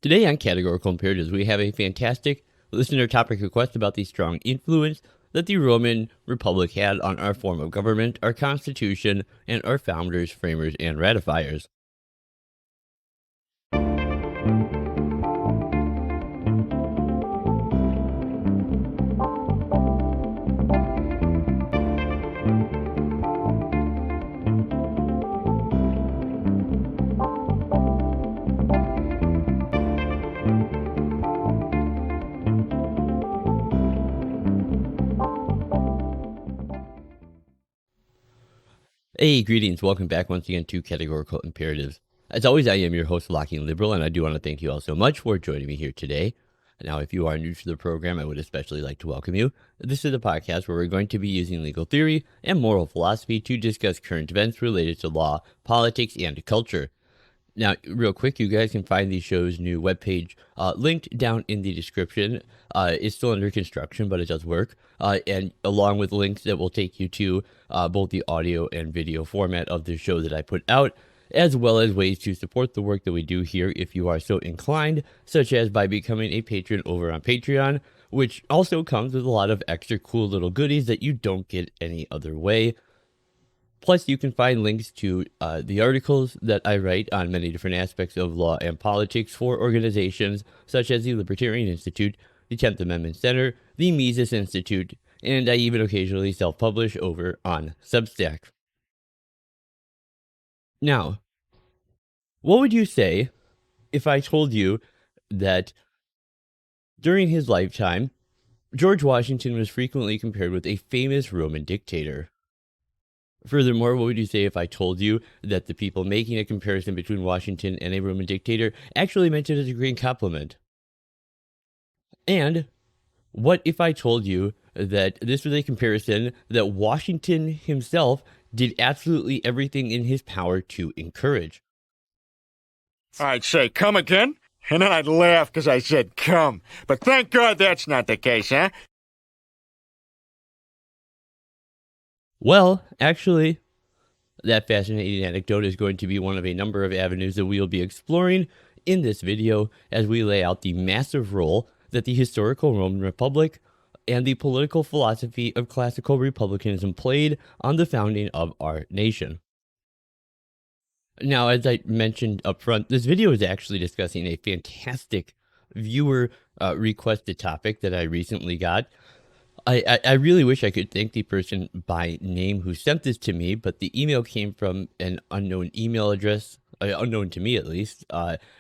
Today on Categorical Imperatives, we have a fantastic listener topic request about the strong influence that the Roman Republic had on our form of government, our constitution, and our founders, framers, and ratifiers. Hey, greetings. Welcome back once again to Categorical Imperatives. As always, I am your host, Locking Liberal, and I do want to thank you all so much for joining me here today. Now, if you are new to the program, I would especially like to welcome you. This is a podcast where we're going to be using legal theory and moral philosophy to discuss current events related to law, politics, and culture. Now, real quick, you guys can find the show's new webpage linked down in the description. It's still under construction, but it does work. And along with links that will take you to both the audio and video format of the show that I put out, as well as ways to support the work that we do here if you are so inclined, such as by becoming a patron over on Patreon, which also comes with a lot of extra cool little goodies that you don't get any other way. Plus, you can find links to the articles that I write on many different aspects of law and politics for organizations such as the Libertarian Institute, the 10th Amendment Center, the Mises Institute, and I even occasionally self-publish over on Substack. Now, what would you say if I told you that during his lifetime, George Washington was frequently compared with a famous Roman dictator? Furthermore, what would you say if I told you that the people making a comparison between Washington and a Roman dictator actually meant it as a great compliment? And what if I told you that this was a comparison that Washington himself did absolutely everything in his power to encourage? I'd say, come again? And then I'd laugh because I said come. But thank God that's not the case, huh? Well, actually, that fascinating anecdote is going to be one of a number of avenues that we will be exploring in this video as we lay out the massive role that the historical Roman Republic and the political philosophy of classical republicanism played on the founding of our nation. Now, as I mentioned up front, this video is actually discussing a fantastic viewer requested topic that I recently got. I really wish I could thank the person by name who sent this to me, but the email came from an unknown email address, unknown to me at least.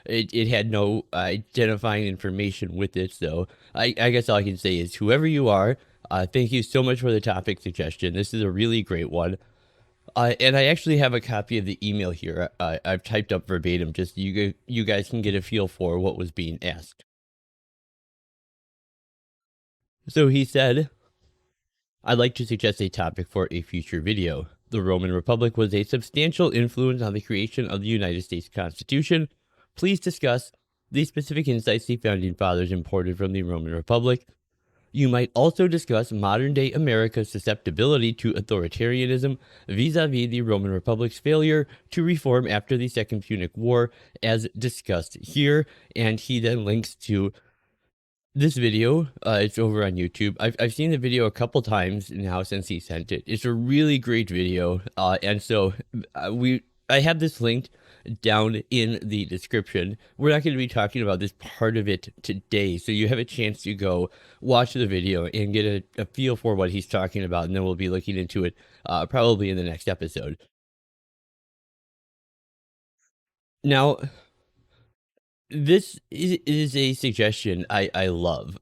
It had no identifying information with it, so I guess all I can say is whoever you are, thank you so much for the topic suggestion. This is a really great one. And I actually have a copy of the email here. I've typed up verbatim, just so you guys can get a feel for what was being asked. So he said, I'd like to suggest a topic for a future video. The Roman Republic was a substantial influence on the creation of the United States Constitution. Please discuss the specific insights the Founding Fathers imported from the Roman Republic. You might also discuss modern-day America's susceptibility to authoritarianism vis-a-vis the Roman Republic's failure to reform after the Second Punic War, as discussed here. And he then links to this video. It's over on YouTube. I've seen the video a couple times now since he sent it. It's a really great video, and so I have this linked down in the description. We're not going to be talking about this part of it today, so you have a chance to go watch the video and get a feel for what he's talking about, and then we'll be looking into it probably in the next episode. Now, this is a suggestion I love.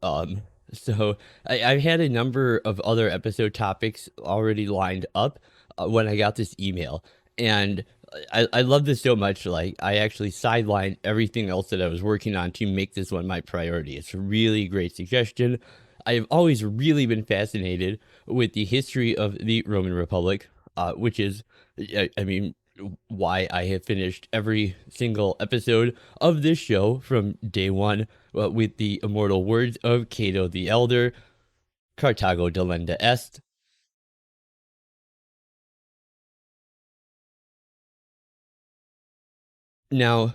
So I've had a number of other episode topics already lined up when I got this email, and I love this so much. Like, I actually sidelined everything else that I was working on to make this one my priority. It's a really great suggestion. I've always really been fascinated with the history of the Roman Republic, which is, I mean, why I have finished every single episode of this show from day one with the immortal words of Cato the Elder, Carthago delenda est. Now,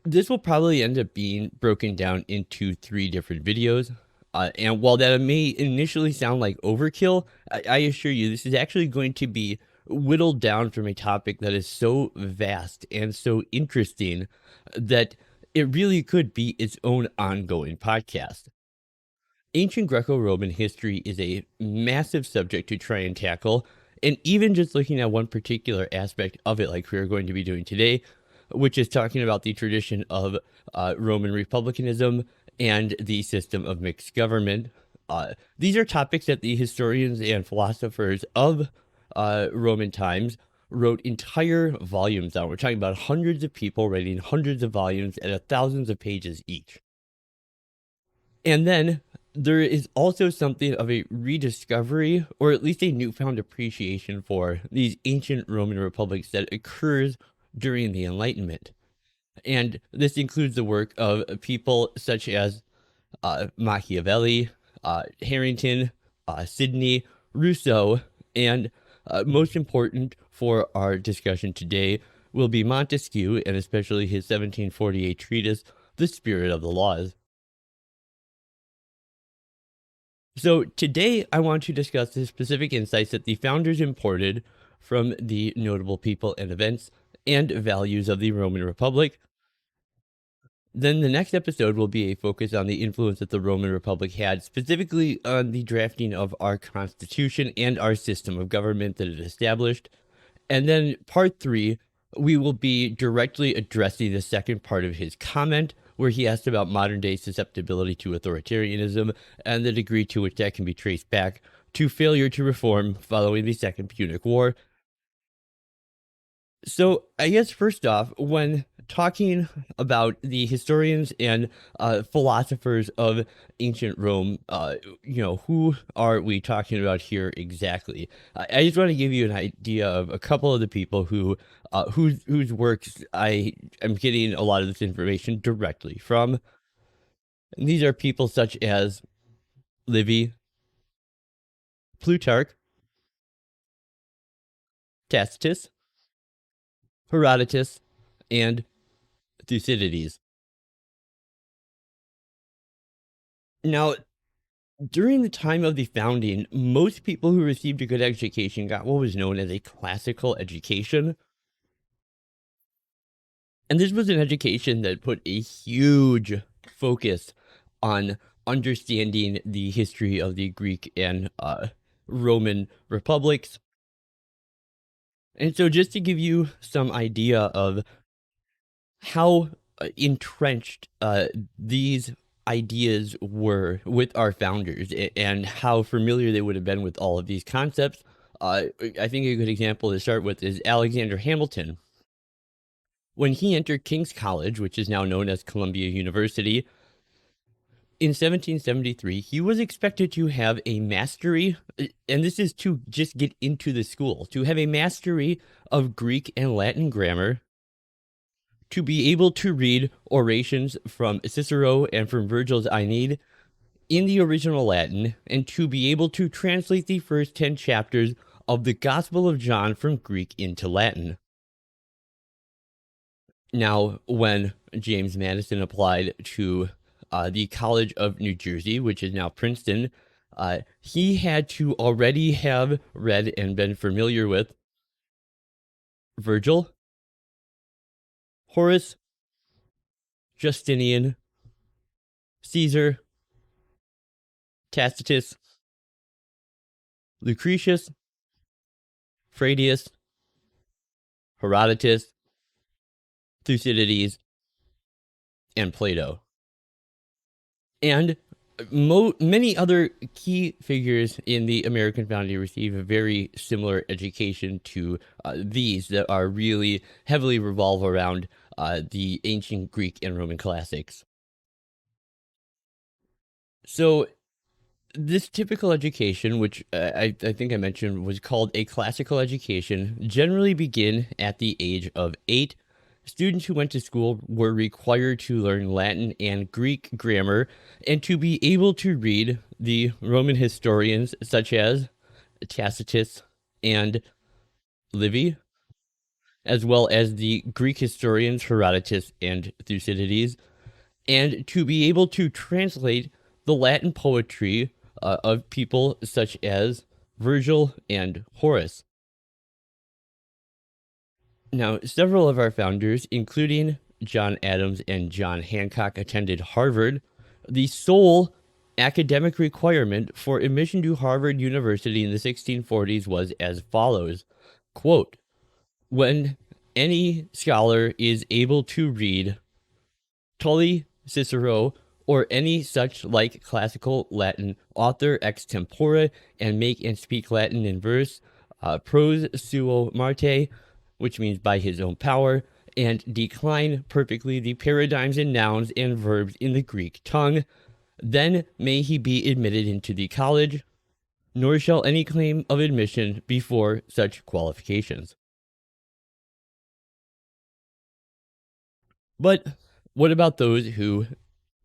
This will probably end up being broken down into 3 different videos. And while that may initially sound like overkill, I assure you this is actually going to be whittled down from a topic that is so vast and so interesting that it really could be its own ongoing podcast. Ancient Greco-Roman history is a massive subject to try and tackle, and even just looking at one particular aspect of it, like we're going to be doing today, which is talking about the tradition of Roman republicanism and the system of mixed government. These are topics that the historians and philosophers of Roman times wrote entire volumes on. We're talking about hundreds of people writing hundreds of volumes at thousands of pages each. And then there is also something of a rediscovery, or at least a newfound appreciation for these ancient Roman republics that occurs during the Enlightenment. And this includes the work of people such as Machiavelli, Harrington, Sidney, Rousseau, and most important for our discussion today will be Montesquieu, and especially his 1748 treatise, The Spirit of the Laws. So today I want to discuss the specific insights that the founders imported from the notable people and events and values of the Roman Republic. Then the next episode will be a focus on the influence that the Roman Republic had, specifically on the drafting of our Constitution and our system of government that it established. And then part 3, we will be directly addressing the second part of his comment, where he asked about modern day susceptibility to authoritarianism and the degree to which that can be traced back to failure to reform following the Second Punic War. So I guess first off, when talking about the historians and philosophers of ancient Rome, who are we talking about here exactly? I just want to give you an idea of a couple of the people whose works I am getting a lot of this information directly from. And these are people such as Livy, Plutarch, Tacitus, Herodotus, and Thucydides. Now, during the time of the founding, most people who received a good education got what was known as a classical education. And this was an education that put a huge focus on understanding the history of the Greek and Roman republics. And so, just to give you some idea of how entrenched these ideas were with our founders and how familiar they would have been with all of these concepts. I think a good example to start with is Alexander Hamilton. When he entered King's College, which is now known as Columbia University, in 1773, he was expected to have a mastery, and this is to just get into the school, to have a mastery of Greek and Latin grammar, to be able to read orations from Cicero and from Virgil's Aeneid in the original Latin, and to be able to translate the first 10 chapters of the Gospel of John from Greek into Latin. Now, when James Madison applied to the College of New Jersey, which is now Princeton, he had to already have read and been familiar with Virgil, Horace, Justinian, Caesar, Tacitus, Lucretius, Phradius, Herodotus, Thucydides, and Plato. And many other key figures in the American founding receive a very similar education to these that are really heavily revolve around the ancient Greek and Roman classics. So this typical education, which I think I mentioned was called a classical education, generally begin at the age of 8. Students who went to school were required to learn Latin and Greek grammar and to be able to read the Roman historians such as Tacitus and Livy, as well as the Greek historians Herodotus and Thucydides, and to be able to translate the Latin poetry of people such as Virgil and Horace. Now, several of our founders, including John Adams and John Hancock, attended Harvard. The sole academic requirement for admission to Harvard University in the 1640s was as follows, quote, when any scholar is able to read Tully, Cicero, or any such like classical Latin author extempore, and make and speak Latin in verse, pros suo marte, which means by his own power, and decline perfectly the paradigms and nouns and verbs in the Greek tongue, then may he be admitted into the college, nor shall any claim of admission before such qualifications. But what about those who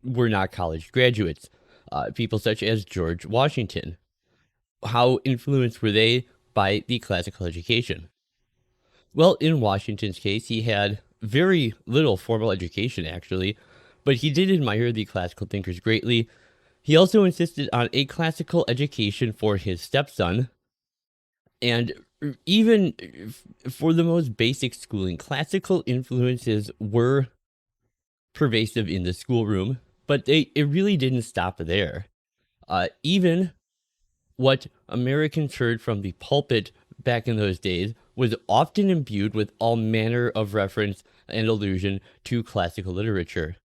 were not college graduates? People such as George Washington. How influenced were they by the classical education? Well, in Washington's case, he had very little formal education, actually, but he did admire the classical thinkers greatly. He also insisted on a classical education for his stepson, and even for the most basic schooling, classical influences were pervasive in the schoolroom, but it really didn't stop there. Even what Americans heard from the pulpit back in those days was often imbued with all manner of reference and allusion to classical literature.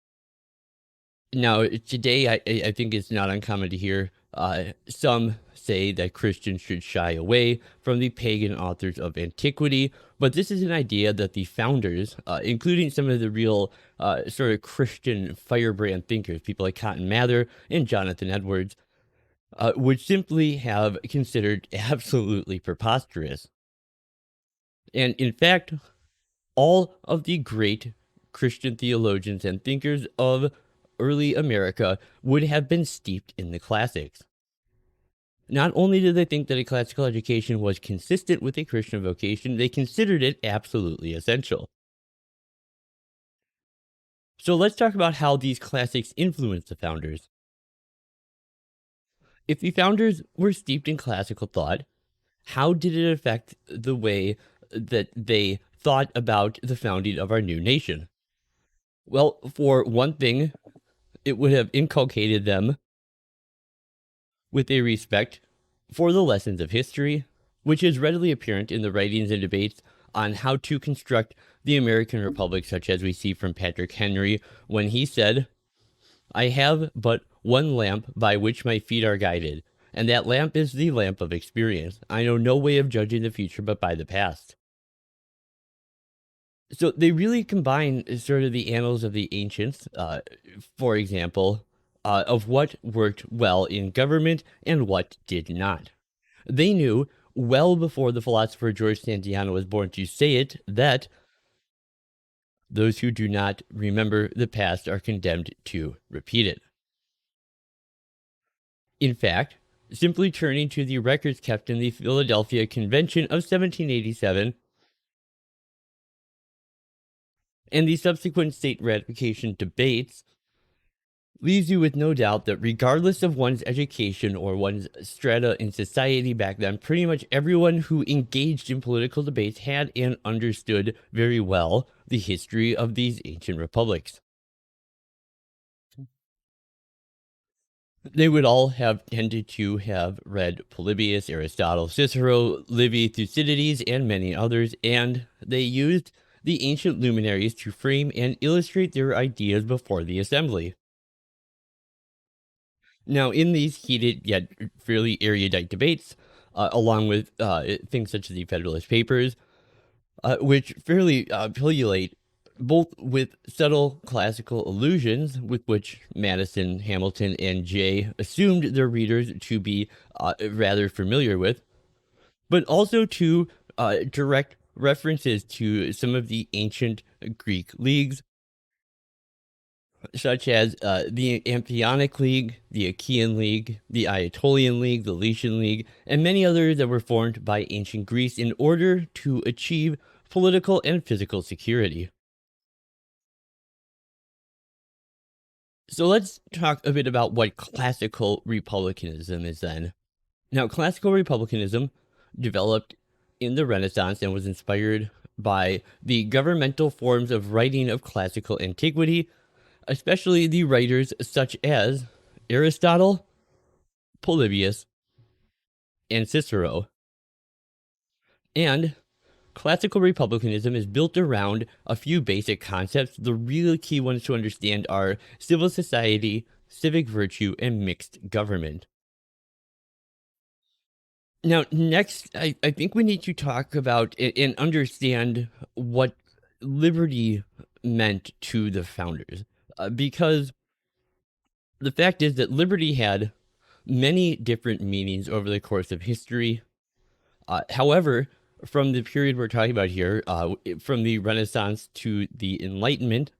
Now, today, I think it's not uncommon to hear some say that Christians should shy away from the pagan authors of antiquity, but this is an idea that the founders, including some of the real sort of Christian firebrand thinkers, people like Cotton Mather and Jonathan Edwards, would simply have considered absolutely preposterous. And in fact, all of the great Christian theologians and thinkers of early America would have been steeped in the classics. Not only did they think that a classical education was consistent with a Christian vocation, they considered it absolutely essential. So let's talk about how these classics influenced the founders. If the founders were steeped in classical thought, how did it affect the way that they thought about the founding of our new nation? Well, for one thing, it would have inculcated them with a respect for the lessons of history, which is readily apparent in the writings and debates on how to construct the American Republic, such as we see from Patrick Henry when he said, I have but one lamp by which my feet are guided, and that lamp is the lamp of experience. I know no way of judging the future but by the past. So they really combine sort of the annals of the ancients, for example, of what worked well in government and what did not. They knew well before the philosopher George Santayana was born to say it that those who do not remember the past are condemned to repeat it. In fact, simply turning to the records kept in the Philadelphia Convention of 1787 and the subsequent state ratification debates leaves you with no doubt that regardless of one's education or one's strata in society back then, pretty much everyone who engaged in political debates had and understood very well the history of these ancient republics. They would all have tended to have read Polybius, Aristotle, Cicero, Livy, Thucydides, and many others, and they used the ancient luminaries to frame and illustrate their ideas before the assembly. Now, in these heated yet fairly erudite debates, along with things such as the Federalist Papers, which fairly pullulate both with subtle classical allusions with which Madison, Hamilton, and Jay assumed their readers to be rather familiar with, but also to direct references to some of the ancient Greek leagues, such as the Amphionic League, the Achaean League, the Aetolian League, the Lycian League, and many others that were formed by ancient Greece in order to achieve political and physical security. So let's talk a bit about what classical republicanism is then. Now, classical republicanism developed in the Renaissance and was inspired by the governmental forms of writing of classical antiquity, especially the writers such as Aristotle, Polybius, and Cicero. And classical republicanism is built around a few basic concepts. The really key ones to understand are civil society, civic virtue, and mixed government. Now, next, I think we need to talk about and understand what liberty meant to the founders. Because the fact is that liberty had many different meanings over the course of history. However, from the period we're talking about here, from the Renaissance to the Enlightenment,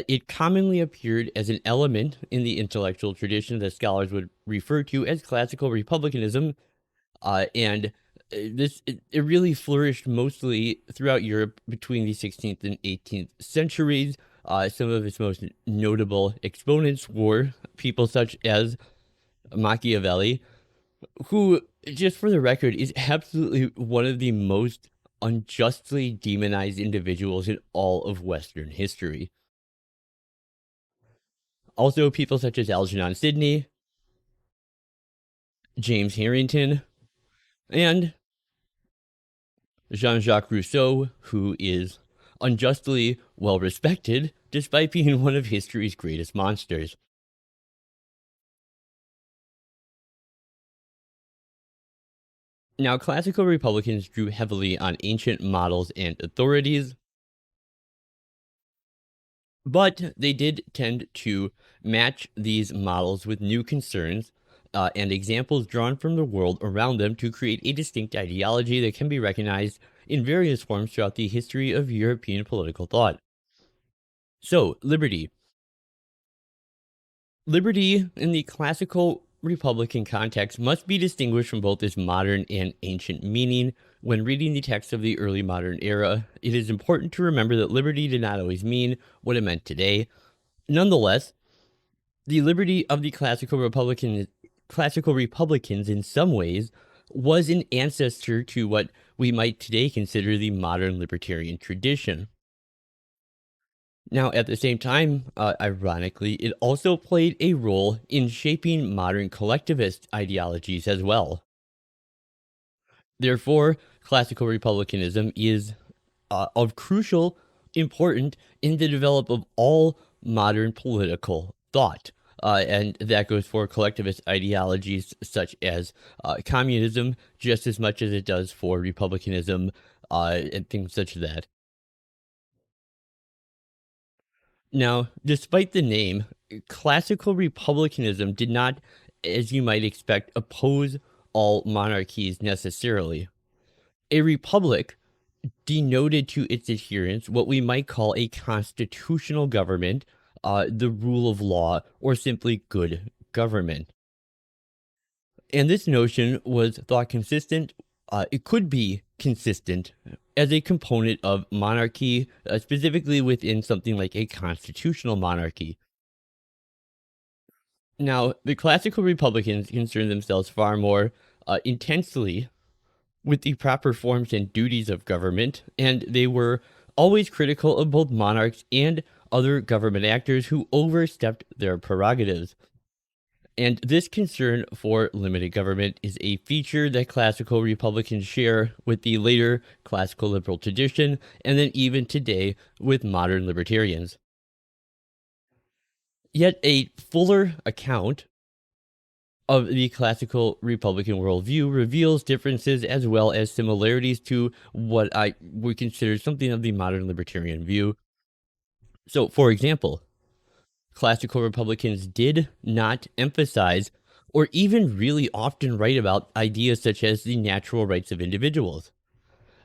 it commonly appeared as an element in the intellectual tradition that scholars would refer to as classical republicanism. And it really flourished mostly throughout Europe between the 16th and 18th centuries. Some of its most notable exponents were people such as Machiavelli, who, just for the record, is absolutely one of the most unjustly demonized individuals in all of Western history. Also, people such as Algernon Sidney, James Harrington, and Jean-Jacques Rousseau, who is unjustly well respected despite being one of history's greatest monsters. Now, classical republicans drew heavily on ancient models and authorities, but they did tend to match these models with new concerns and examples drawn from the world around them to create a distinct ideology that can be recognized in various forms throughout the history of European political thought. So, liberty. Liberty in the classical Republican context must be distinguished from both its modern and ancient meaning. When reading the text of the early modern era, it is important to remember that liberty did not always mean what it meant today. Nonetheless, the liberty of the classical Republicans in some ways was an ancestor to what we might today consider the modern libertarian tradition. Now, at the same time, ironically, it also played a role in shaping modern collectivist ideologies as well. Therefore, classical republicanism is of crucial importance in the development of all modern political thought. And that goes for collectivist ideologies such as communism, just as much as it does for republicanism and things such as that. Now, despite the name, classical republicanism did not, as you might expect, oppose all monarchies necessarily. A republic denoted to its adherents what we might call a constitutional government, the rule of law, or simply good government. And this notion was thought consistent, it could be consistent as a component of monarchy, specifically within something like a constitutional monarchy. Now, the classical Republicans concerned themselves far more intensely with the proper forms and duties of government, and they were always critical of both monarchs and other government actors who overstepped their prerogatives. And this concern for limited government is a feature that classical Republicans share with the later classical liberal tradition, and then even today with modern libertarians. Yet a fuller account of the classical Republican worldview reveals differences as well as similarities to what I would consider something of the modern libertarian view. So, for example, classical Republicans did not emphasize or even really often write about ideas such as the natural rights of individuals.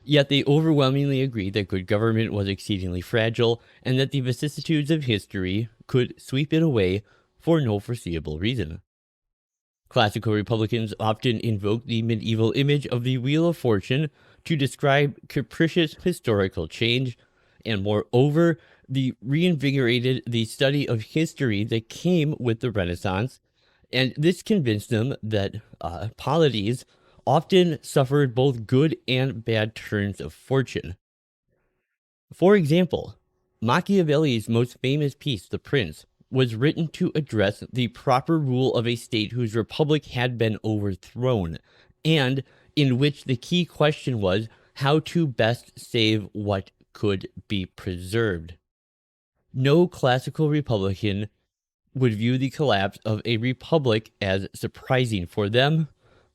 Yet they overwhelmingly agreed that good government was exceedingly fragile and that the vicissitudes of history could sweep it away for no foreseeable reason. Classical Republicans often invoke the medieval image of the Wheel of Fortune to describe capricious historical change, and moreover, they reinvigorated the study of history that came with the Renaissance, and this convinced them that polities often suffered both good and bad turns of fortune. For example, Machiavelli's most famous piece, The Prince, was written to address the proper rule of a state whose republic had been overthrown, and in which the key question was how to best save what could be preserved. No classical Republican would view the collapse of a republic as surprising. For them,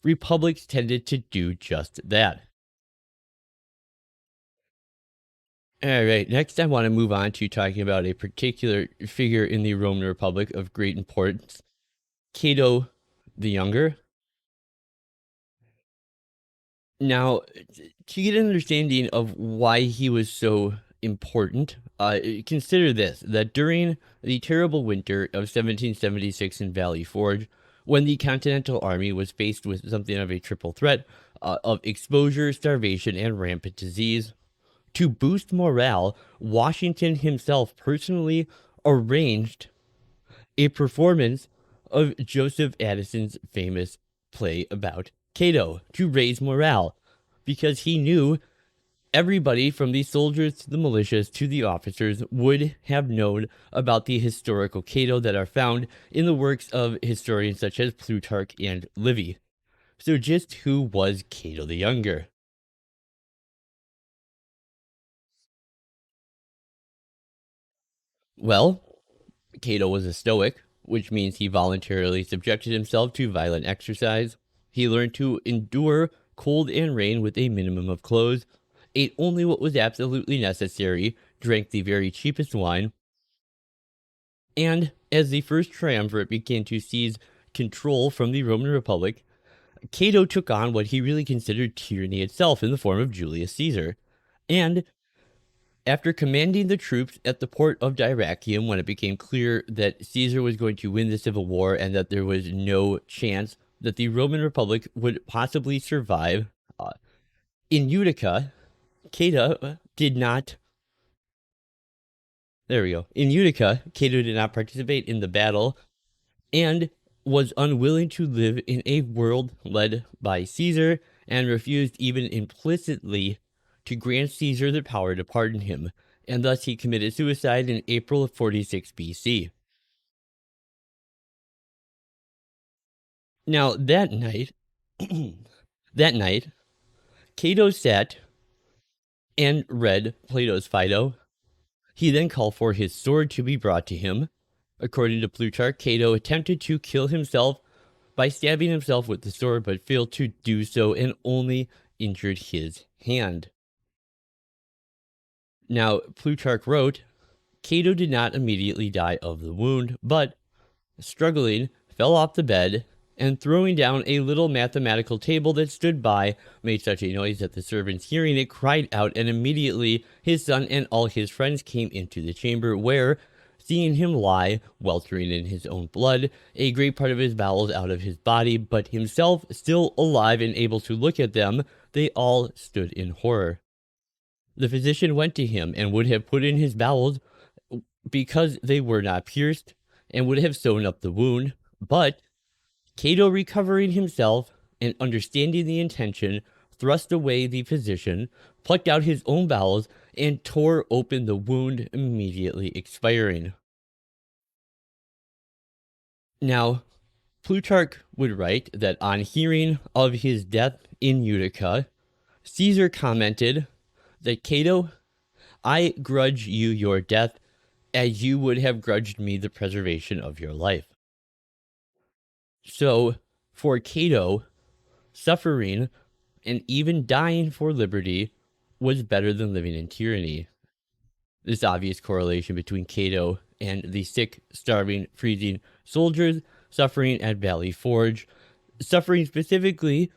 republics tended to do just that. All right, next I want to move on to talking about a particular figure in the Roman Republic of great importance, Cato the Younger. Now, to get an understanding of why he was so important, consider this, that during the terrible winter of 1776 in Valley Forge, when the Continental Army was faced with something of a triple threat of exposure, starvation, and rampant disease, to boost morale, Washington himself personally arranged a performance of Joseph Addison's famous play about Cato to raise morale, because he knew everybody from the soldiers to the militias to the officers would have known about the historical Cato that are found in the works of historians such as Plutarch and Livy. So just who was Cato the Younger? Well, Cato was a Stoic, which means he voluntarily subjected himself to violent exercise. He learned to endure cold and rain with a minimum of clothes, ate only what was absolutely necessary, drank the very cheapest wine, and as the first triumvirate began to seize control from the Roman Republic, Cato took on what he really considered tyranny itself in the form of Julius Caesar. And after commanding the troops at the port of Dyrrhachium, when it became clear that Caesar was going to win the civil war and that there was no chance that the Roman Republic would possibly survive, uh, in Utica, Cato did not. There we go. In Utica, Cato did not participate in the battle and was unwilling to live in a world led by Caesar and refused even implicitly to grant Caesar the power to pardon him, and thus he committed suicide in April of 46 BC. Now, that night, Cato sat and read Plato's Phaedo. He then called for his sword to be brought to him. According to Plutarch, Cato attempted to kill himself by stabbing himself with the sword, but failed to do so and only injured his hand. Now, Plutarch wrote, Cato did not immediately die of the wound, but, struggling, fell off the bed, and throwing down a little mathematical table that stood by, made such a noise that the servants hearing it cried out, and immediately his son and all his friends came into the chamber, where, seeing him lie, weltering in his own blood, a great part of his bowels out of his body, but himself still alive and able to look at them, they all stood in horror. The physician went to him and would have put in his bowels because they were not pierced, and would have sewn up the wound, but Cato, recovering himself and understanding the intention, thrust away the physician, plucked out his own bowels, and tore open the wound, immediately expiring. Now, Plutarch would write that on hearing of his death in Utica, Caesar commented that Cato, I grudge you your death as you would have grudged me the preservation of your life. So, for Cato, suffering and even dying for liberty was better than living in tyranny. This obvious correlation between Cato and the sick, starving, freezing soldiers suffering at Valley Forge, suffering specifically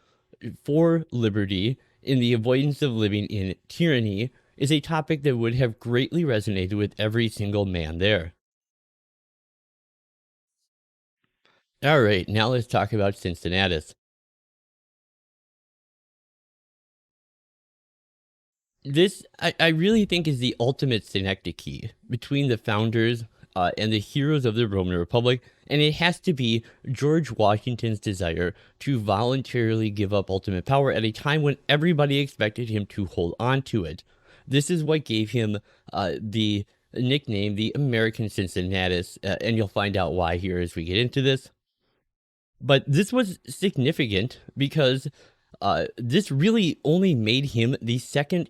for liberty in the avoidance of living in tyranny, is a topic that would have greatly resonated with every single man there. All right, now let's talk about Cincinnatus. This, I really think, is the ultimate synecdoche between the founders and the heroes of the Roman Republic, and it has to be George Washington's desire to voluntarily give up ultimate power at a time when everybody expected him to hold on to it. This is what gave him the nickname, the American Cincinnatus, and you'll find out why here as we get into this. But this was significant because this really only made him the second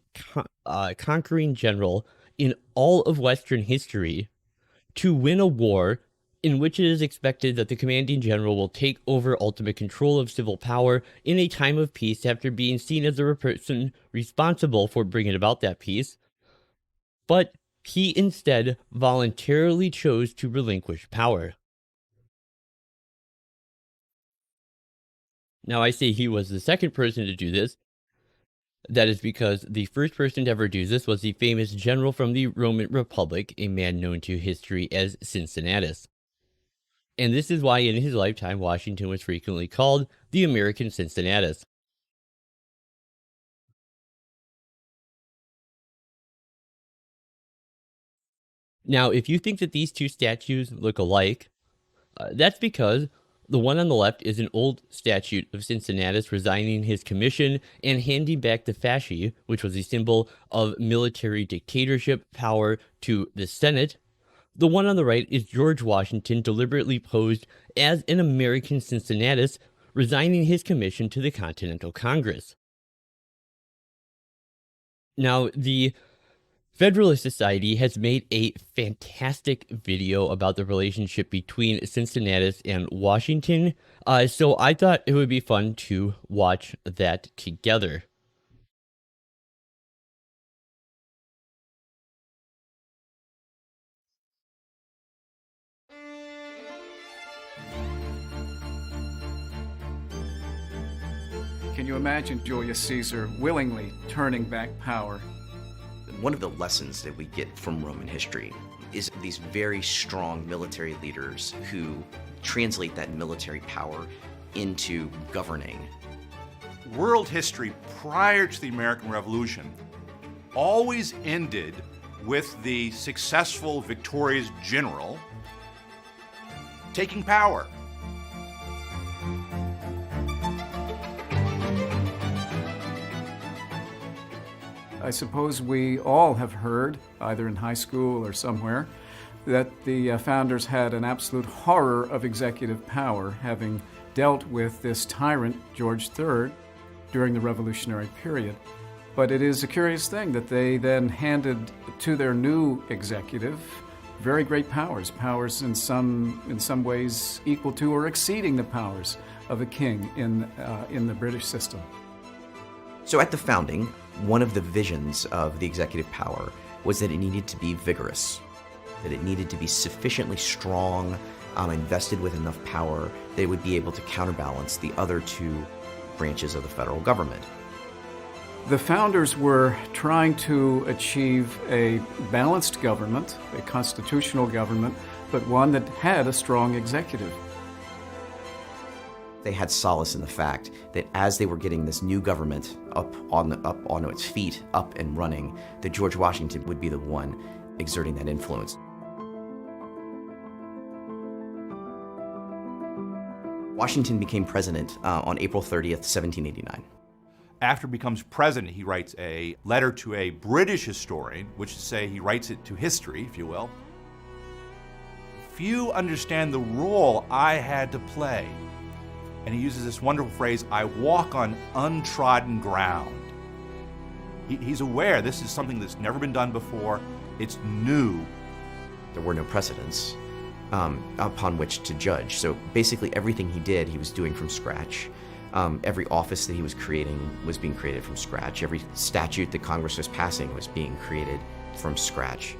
conquering general in all of Western history to win a war in which it is expected that the commanding general will take over ultimate control of civil power in a time of peace after being seen as the person responsible for bringing about that peace. But he instead voluntarily chose to relinquish power. Now, I say he was the second person to do this. That is because the first person to ever do this was the famous general from the Roman Republic, a man known to history as Cincinnatus. And this is why in his lifetime, Washington was frequently called the American Cincinnatus. Now, if you think that these two statues look alike, that's because the one on the left is an old statue of Cincinnatus resigning his commission and handing back the fasci, which was a symbol of military dictatorship power, to the Senate. The one on the right is George Washington deliberately posed as an American Cincinnatus, resigning his commission to the Continental Congress. Now, the Federalist Society has made a fantastic video about the relationship between Cincinnatus and Washington, so I thought it would be fun to watch that together. Can you imagine Julius Caesar willingly turning back power? One of the lessons that we get from Roman history is these very strong military leaders who translate that military power into governing. World history prior to the American Revolution always ended with the successful, victorious general taking power. I suppose we all have heard, either in high school or somewhere, that the founders had an absolute horror of executive power, having dealt with this tyrant, George III, during the Revolutionary period. But it is a curious thing that they then handed to their new executive very great powers, powers in some ways equal to or exceeding the powers of a king in the British system. So at the founding, one of the visions of the executive power was that it needed to be vigorous, that it needed to be sufficiently strong, invested with enough power that it would be able to counterbalance the other two branches of the federal government. The founders were trying to achieve a balanced government, a constitutional government, but one that had a strong executive. They had solace in the fact that as they were getting this new government up onto its feet, up and running, that George Washington would be the one exerting that influence. Washington became president on April 30th, 1789. After he becomes president, he writes a letter to a British historian, which is to say he writes it to history, if you will. Few understand the role I had to play. And he uses this wonderful phrase, I walk on untrodden ground. He's aware this is something that's never been done before. It's new. There were no precedents upon which to judge. So basically everything he did, he was doing from scratch. Every office that he was creating was being created from scratch. Every statute that Congress was passing was being created from scratch.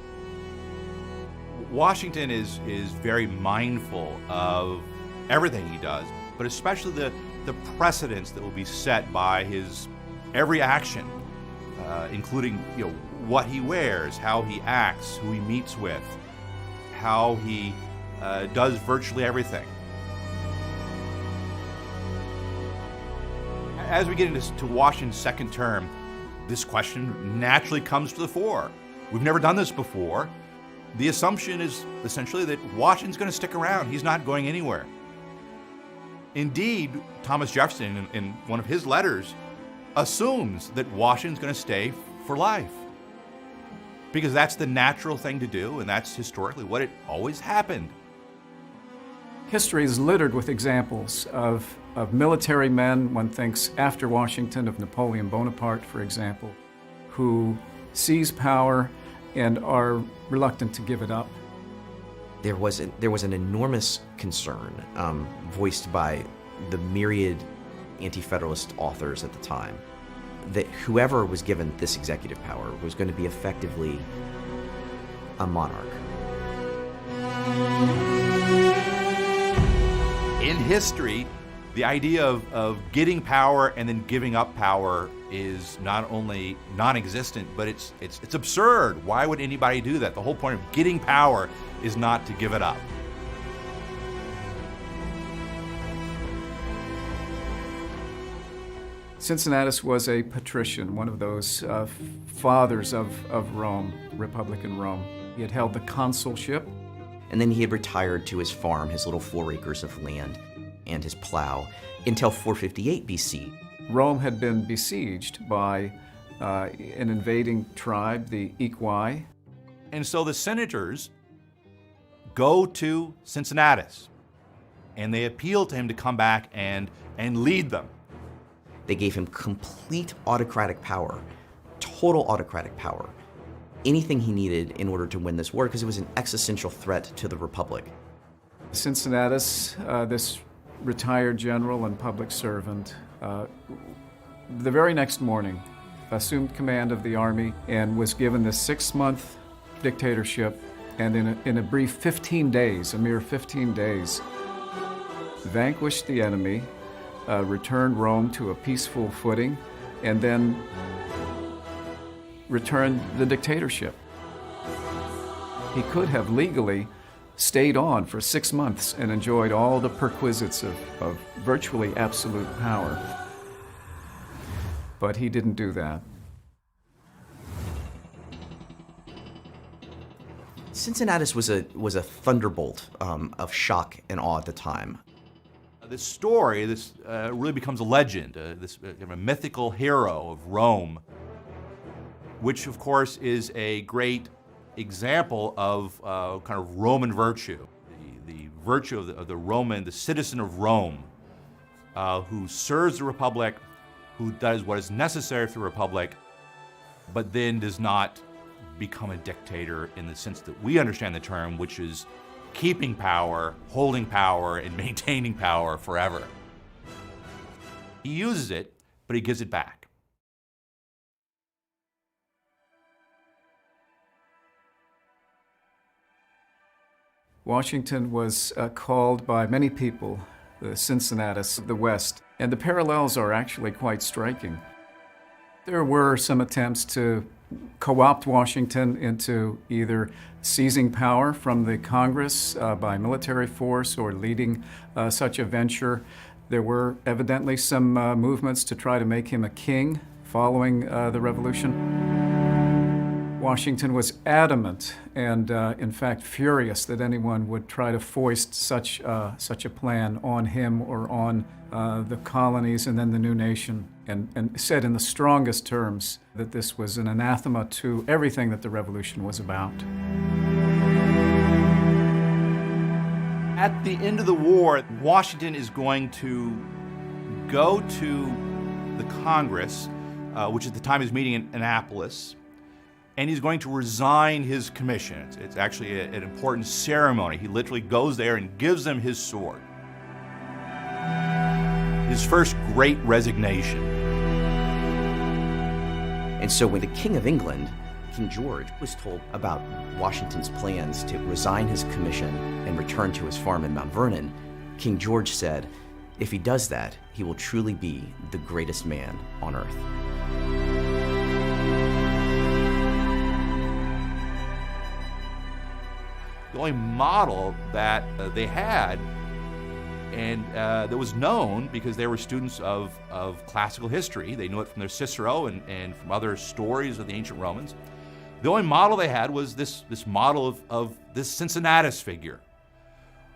Washington is very mindful of everything he does, but especially the precedents that will be set by his every action, including what he wears, how he acts, who he meets with, how he does virtually everything. As we get into Washington's second term, this question naturally comes to the fore. We've never done this before. The assumption is essentially that Washington's going to stick around. He's not going anywhere. Indeed, Thomas Jefferson, in one of his letters, assumes that Washington's going to stay for life, because that's the natural thing to do, and that's historically what it always happened. History is littered with examples of military men. One thinks after Washington of Napoleon Bonaparte, for example, who seize power and are reluctant to give it up. There was an enormous concern voiced by the myriad anti-federalist authors at the time that whoever was given this executive power was going to be effectively a monarch. In history, the idea of getting power and then giving up power is not only non-existent, but it's absurd. Why would anybody do that? The whole point of getting power is not to give it up. Cincinnatus was a patrician, one of those fathers of Rome, Republican Rome. He had held the consulship. And then he had retired to his farm, his little 4 acres of land, and his plow, until 458 BC. Rome had been besieged by an invading tribe, the Equi. And so the senators go to Cincinnatus, and they appeal to him to come back and lead them. They gave him complete autocratic power, total autocratic power, anything he needed in order to win this war, because it was an existential threat to the Republic. Cincinnatus, this retired general and public servant, the very next morning assumed command of the army and was given this 6-month dictatorship, and in a brief 15 days, a mere 15 days, vanquished the enemy, returned Rome to a peaceful footing, and then returned the dictatorship. He could have legally stayed on for 6 months and enjoyed all the perquisites of virtually absolute power. But he didn't do that. Cincinnatus was a thunderbolt of shock and awe at the time. This story, really becomes a legend, this a mythical hero of Rome, which of course is a great example of kind of Roman virtue, the virtue of the Roman, the citizen of Rome, who serves the Republic, who does what is necessary for the Republic, but then does not become a dictator in the sense that we understand the term, which is keeping power, holding power, and maintaining power forever. He uses it, but he gives it back. Washington was called by many people the Cincinnatus of the West, and the parallels are actually quite striking. There were some attempts to co-opt Washington into either seizing power from the Congress by military force or leading such a venture. There were evidently some movements to try to make him a king following the Revolution. Washington was adamant and, in fact, furious that anyone would try to foist such a plan on him or on the colonies and then the new nation, and said in the strongest terms that this was an anathema to everything that the Revolution was about. At the end of the war, Washington is going to go to the Congress, which at the time is meeting in Annapolis, and he's going to resign his commission. It's actually an important ceremony. He literally goes there and gives them his sword. His first great resignation. And so when the King of England, King George, was told about Washington's plans to resign his commission and return to his farm in Mount Vernon, King George said, if he does that, he will truly be the greatest man on earth. The only model that they had and that was known because they were students of classical history. They knew it from their Cicero and from other stories of the ancient Romans. The only model they had was this model of this Cincinnatus figure,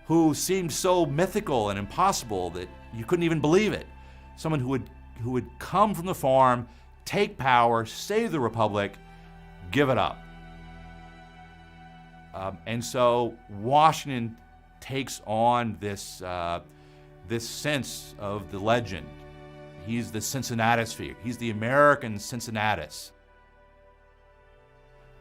who seemed so mythical and impossible that you couldn't even believe it. Someone who would come from the farm, take power, save the republic, give it up. And so Washington takes on this sense of the legend. He's the Cincinnatus figure. He's the American Cincinnatus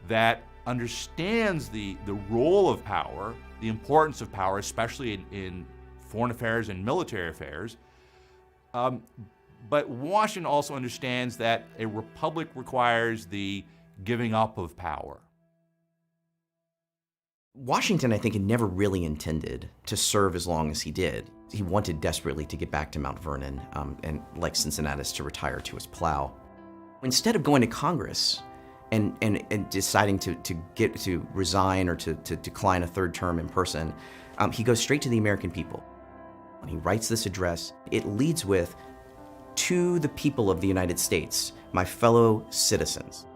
that understands the role of power, the importance of power, especially in foreign affairs and military affairs. But Washington also understands that a republic requires the giving up of power. Washington, I think, had never really intended to serve as long as he did. He wanted desperately to get back to Mount Vernon and, like Cincinnatus, to retire to his plow. Instead of going to Congress and deciding to resign or to decline a third term in person, he goes straight to the American people. When he writes this address, it leads with, "To the people of the United States, my fellow citizens."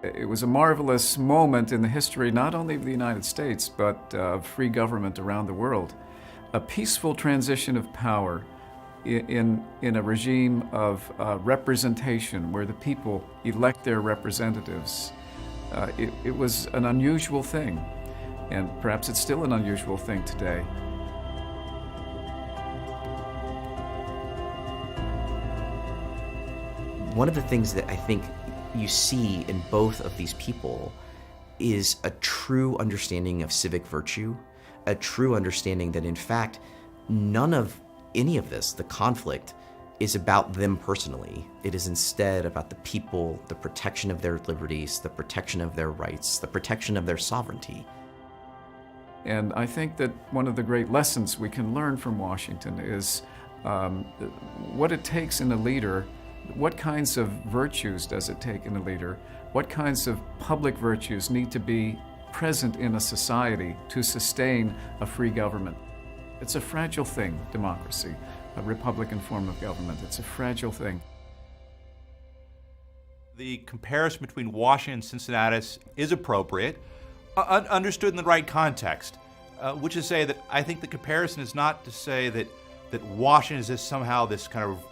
It was a marvelous moment in the history not only of the United States, but of free government around the world. A peaceful transition of power in a regime of representation where the people elect their representatives. It was an unusual thing, and perhaps it's still an unusual thing today. One of the things that I think you see in both of these people is a true understanding of civic virtue, a true understanding that, in fact, none of any of this, the conflict, is about them personally. It is instead about the people, the protection of their liberties, the protection of their rights, the protection of their sovereignty. And I think that one of the great lessons we can learn from Washington is what it takes in a leader. What kinds of virtues does it take in a leader? What kinds of public virtues need to be present in a society to sustain a free government? It's a fragile thing, democracy, a republican form of government. It's a fragile thing. The comparison between Washington and Cincinnatus is appropriate, understood in the right context, which is to say that I think the comparison is not to say that Washington is just somehow this kind of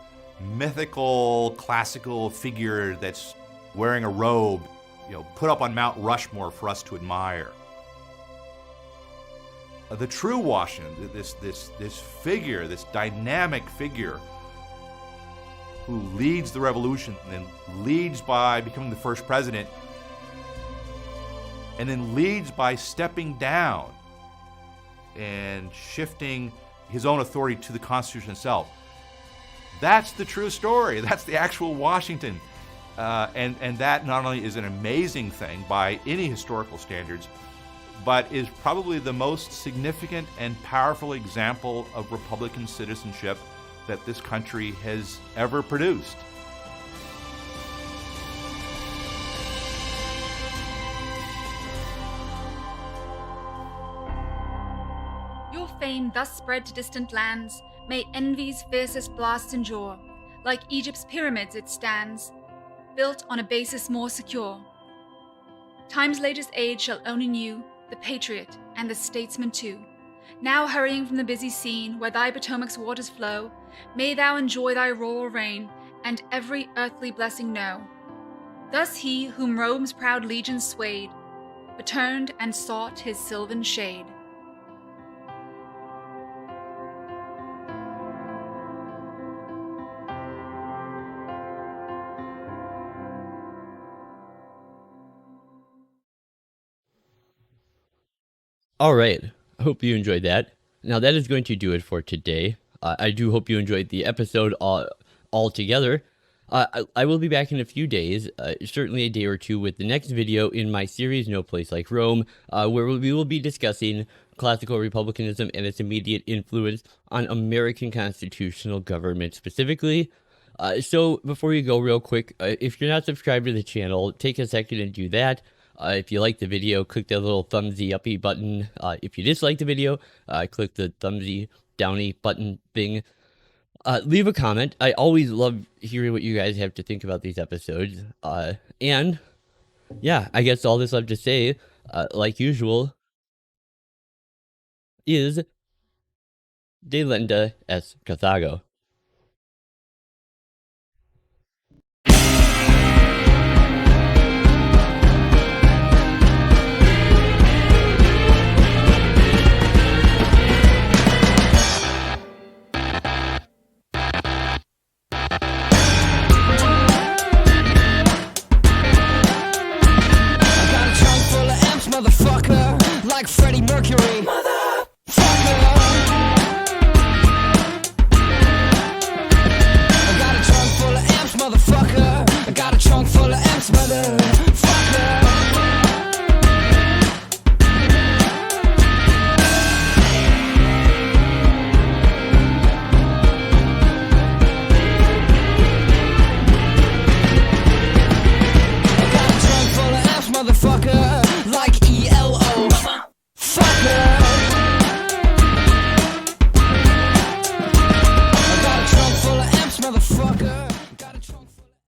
mythical, classical figure that's wearing a robe, put up on Mount Rushmore for us to admire. The true Washington, this figure, this dynamic figure, who leads the revolution and then leads by becoming the first president, and then leads by stepping down and shifting his own authority to the Constitution itself. That's the true story. That's the actual Washington. And that not only is an amazing thing by any historical standards, but is probably the most significant and powerful example of Republican citizenship that this country has ever produced. Your fame thus spread to distant lands, may envy's fiercest blasts endure. Like Egypt's pyramids it stands, built on a basis more secure. Time's latest age shall own in you the patriot and the statesman too. Now hurrying from the busy scene where thy Potomac's waters flow, may thou enjoy thy royal reign and every earthly blessing know. Thus he whom Rome's proud legions swayed, returned and sought his sylvan shade. All right. I hope you enjoyed that. Now, that is going to do it for today. I do hope you enjoyed the episode all together. I will be back in a few days, certainly a day or two, with the next video in my series, No Place Like Rome, where we will be discussing classical republicanism and its immediate influence on American constitutional government specifically. So before you go, real quick, if you're not subscribed to the channel, take a second and do that. If you like the video, click that little thumbsy uppy button. If you dislike the video, click the thumbsy downy button thing, leave a comment. I always love hearing what you guys have to think about these episodes. And yeah, I guess all this left to say, like usual, is Delenda es Carthago. Motherfucker, like Freddie Mercury. Motherfucker. I got a trunk full of amps, motherfucker. I got a trunk full of amps, motherfucker. I got a trunk full of amps, motherfucker. Like ELO. Fucker.